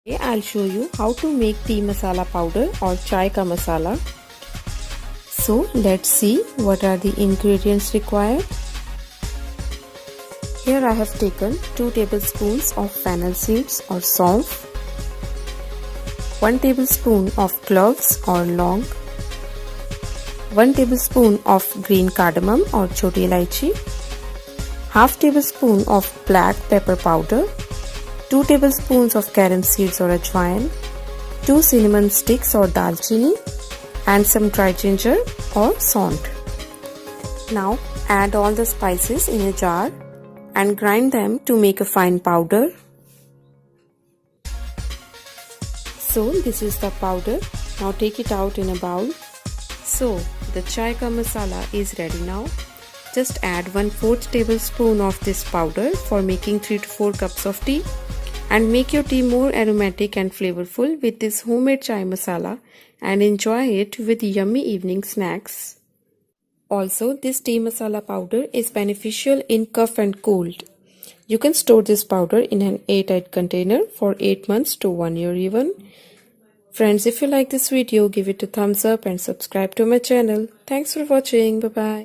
Today I'll show you how to make tea masala powder or chai ka masala. So let's see what are the ingredients required. Here I have taken 2 tablespoons of fennel seeds or saunf, 1 tablespoon of cloves or long, 1 tablespoon of green cardamom or choti ilaichi, half tablespoon of black pepper powder, 2 tablespoons of carom seeds or ajwain, 2 cinnamon sticks or dalchini, and some dry ginger or saunt. Now add all the spices in a jar and grind them to make a fine powder. So this is the powder. Now take it out in a bowl. So the chai ka masala is ready now. Just add 1/4 tablespoon of this powder for making 3 to 4 cups of tea and make your tea more aromatic and flavorful with this homemade chai masala and enjoy it with yummy evening snacks. Also, this tea masala powder is beneficial in cough and cold. You can store this powder in an airtight container for 8 months to 1 year even. Friends, if you like this video, give it a thumbs up and subscribe to my channel. Thanks for watching. Bye bye.